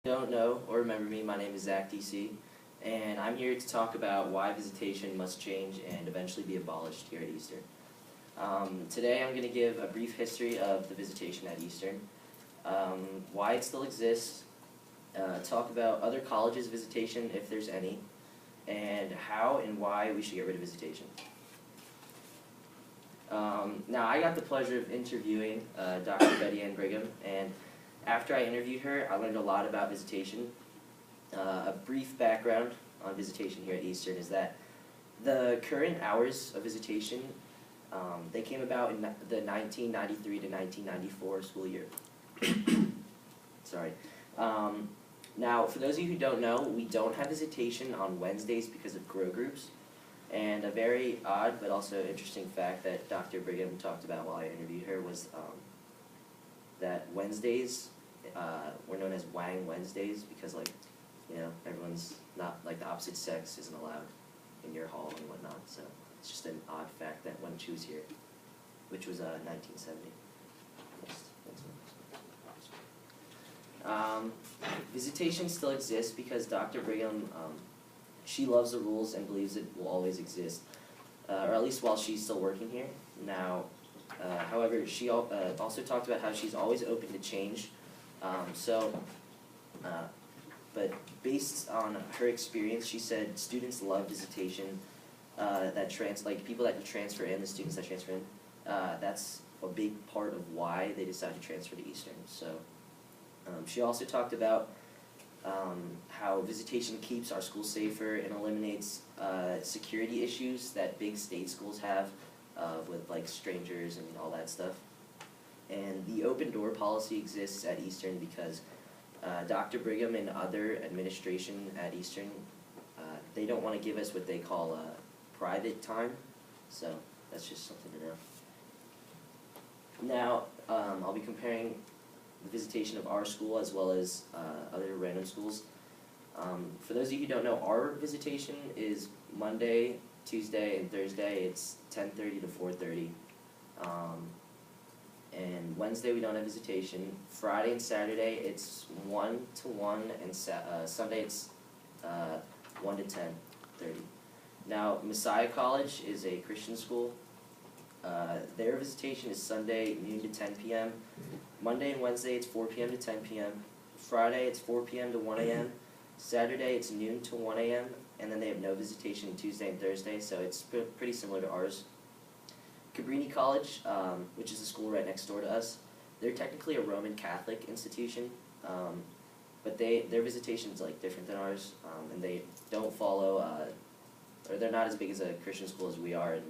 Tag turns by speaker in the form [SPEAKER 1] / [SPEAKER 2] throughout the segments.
[SPEAKER 1] Don't know or remember me, my name is Zach DC, and I'm here to talk about why visitation must change and eventually be abolished here at Eastern. Today I'm going to give a brief history of the visitation at Eastern, why it still exists, talk about other colleges' visitation if there's any, and how and why we should get rid of visitation. Now I got the pleasure of interviewing Dr. Betty Ann Brigham, and after I interviewed her, I learned a lot about visitation. A brief background on visitation here at Eastern is that the current hours of visitation, they came about in the 1993 to 1994 school year. Sorry. Now, for those of you who don't know, we don't have visitation on Wednesdays because of grow groups. And a very odd but also interesting fact that Dr. Brigham talked about while I interviewed her was that Wednesdays were known as Wang Wednesdays because, like, you know, everyone's not, like, the opposite sex isn't allowed in your hall and whatnot. So it's just an odd fact that when she was here, which was 1970. Visitation still exists because Dr. Brigham, she loves the rules and believes it will always exist, or at least while she's still working here. Now, however, she also talked about how she's always open to change. But based on her experience, she said students love visitation. Like people that transfer in, the students that transfer in, that's a big part of why they decided to transfer to Eastern. So she also talked about how visitation keeps our school safer and eliminates security issues that big state schools have with, like, strangers and all that stuff. And the open door policy exists at Eastern because Dr. Brigham and other administration at Eastern, they don't want to give us what they call private time, so that's just something to know. Now, I'll be comparing the visitation of our school as well as other random schools. For those of you who don't know, our visitation is Monday, Tuesday, and Thursday. It's 10:30 to 4:30. And Wednesday we don't have visitation. Friday and Saturday it's 1 to 1, and Sunday it's 1 to 10:30. Now, Messiah College is a Christian school. Their visitation is Sunday noon to 10 p.m. Monday and Wednesday it's 4 p.m. to 10 p.m. Friday it's 4 p.m. to 1 a.m. Saturday it's noon to 1 a.m. And then they have no visitation Tuesday and Thursday, so it's pretty similar to ours. Cabrini College, which is a school right next door to us, they're technically a Roman Catholic institution, but their visitation is, like, different than ours, and they don't follow, or they're not as big as a Christian school as we are in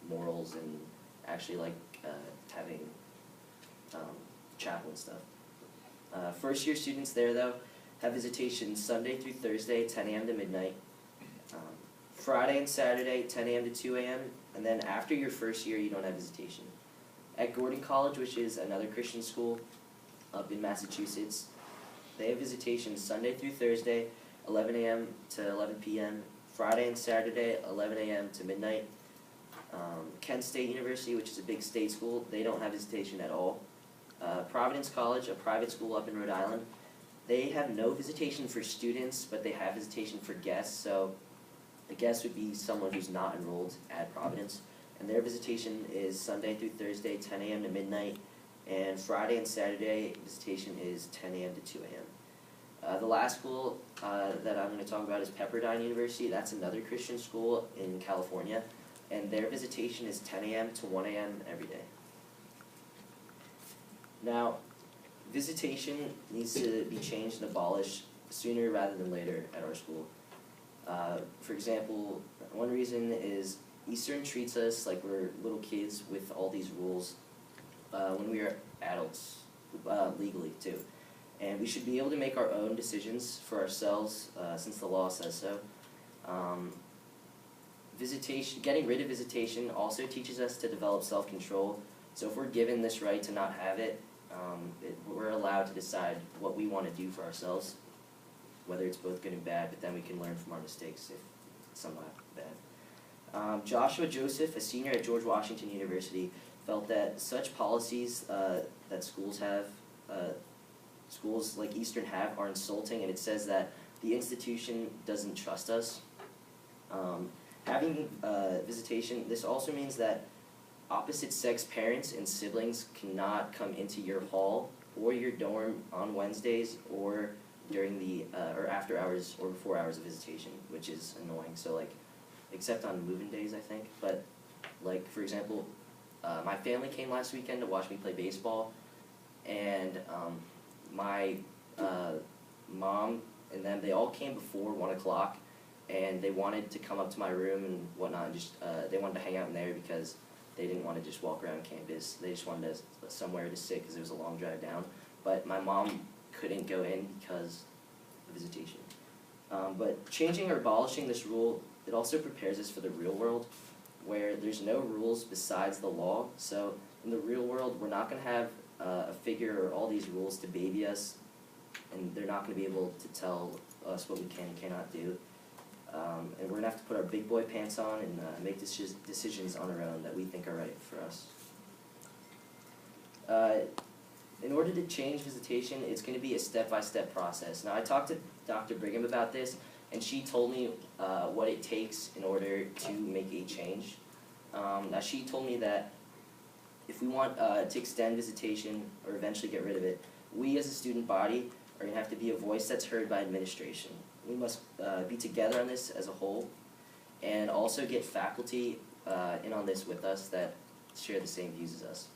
[SPEAKER 1] morals and actually, like, having chapel and stuff. First year students there, though, have visitation Sunday through Thursday, 10 a.m. to midnight, Friday and Saturday, 10 a.m. to 2 a.m., and then after your first year, you don't have visitation. At Gordon College, which is another Christian school up in Massachusetts, they have visitation Sunday through Thursday, 11 a.m. to 11 p.m., Friday and Saturday, 11 a.m. to midnight. Kent State University, which is a big state school, they don't have visitation at all. Providence College, a private school up in Rhode Island, they have no visitation for students, but they have visitation for guests. So a guest would be someone who's not enrolled at Providence, and their visitation is Sunday through Thursday, 10 a.m. to midnight, and Friday and Saturday visitation is 10 a.m. to 2 a.m. The last school that I'm going to talk about is Pepperdine University. That's another Christian school in California, and their visitation is 10 a.m. to 1 a.m. every day. Now, visitation needs to be changed and abolished sooner rather than later at our school. For example, one reason is Eastern treats us like we're little kids with all these rules when we are adults, legally too. And we should be able to make our own decisions for ourselves since the law says so. Getting rid of visitation also teaches us to develop self-control. So if we're given this right to not have it, we're allowed to decide what we want to do for ourselves, whether it's both good and bad, but then we can learn from our mistakes if it's somewhat bad. Joshua Joseph, a senior at George Washington University, felt that such policies that schools have schools like Eastern have are insulting, and it says that the institution doesn't trust us. Having visitation, this also means that opposite sex parents and siblings cannot come into your hall or your dorm on Wednesdays or during the or after hours or before hours of visitation, which is annoying. So like, except on move-in days, I think. But like, for example, my family came last weekend to watch me play baseball, and my mom and them, they all came before 1 o'clock, and they wanted to come up to my room and whatnot, and just they wanted to hang out in there because they didn't want to just walk around campus. They just wanted somewhere to sit because it was a long drive down. But my mom couldn't go in because of visitation. But changing or abolishing this rule, it also prepares us for the real world, where there's no rules besides the law. So in the real world, we're not going to have a figure or all these rules to baby us, and they're not going to be able to tell us what we can and cannot do. And we're going to have to put our big boy pants on and make decisions on our own that we think are right for us. In order to change visitation, it's going to be a step-by-step process. Now, I talked to Dr. Brigham about this, and she told me what it takes in order to make a change. Now, she told me that if we want to extend visitation or eventually get rid of it, we as a student body are going to have to be a voice that's heard by administration. We must be together on this as a whole, and also get faculty in on this with us that share the same views as us.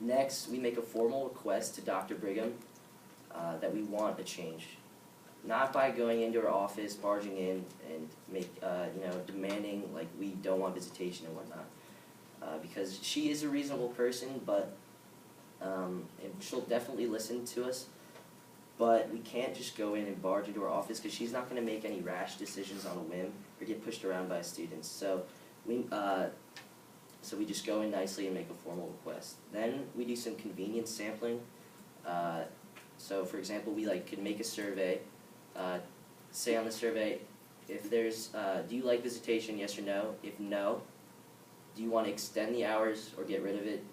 [SPEAKER 1] Next, we make a formal request to Dr. Brigham that we want a change. Not by going into her office, barging in, and demanding like we don't want visitation and whatnot. Because she is a reasonable person, but and she'll definitely listen to us. But we can't just go in and barge into her office because she's not going to make any rash decisions on a whim or get pushed around by students. So we just go in nicely and make a formal request. Then we do some convenience sampling. So for example, we could make a survey. Say on the survey, if there's, do you like visitation, yes or no? If no, do you want to extend the hours or get rid of it?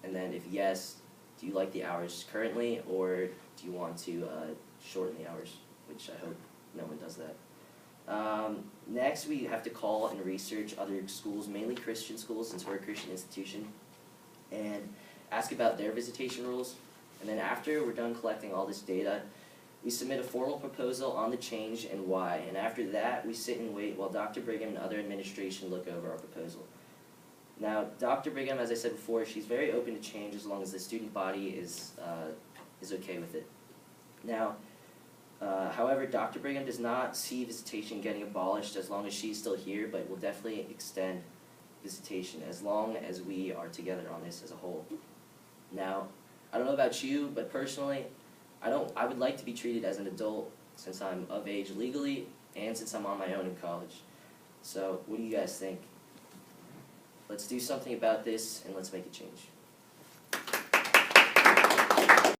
[SPEAKER 1] And then if yes, do you like the hours currently, or do you want to shorten the hours? Which I hope no one does that. Next, we have to call and research other schools, mainly Christian schools, since we're a Christian institution, and ask about their visitation rules. And then after we're done collecting all this data, we submit a formal proposal on the change and why. And after that, we sit and wait while Dr. Brigham and other administration look over our proposal. Now, Dr. Brigham, as I said before, she's very open to change as long as the student body is okay with it. Now, however, Dr. Brigham does not see visitation getting abolished as long as she's still here, but will definitely extend visitation as long as we are together on this as a whole. Now, I don't know about you, but personally, I would like to be treated as an adult since I'm of age legally and since I'm on my own in college. So, what do you guys think? Let's do something about this and let's make a change.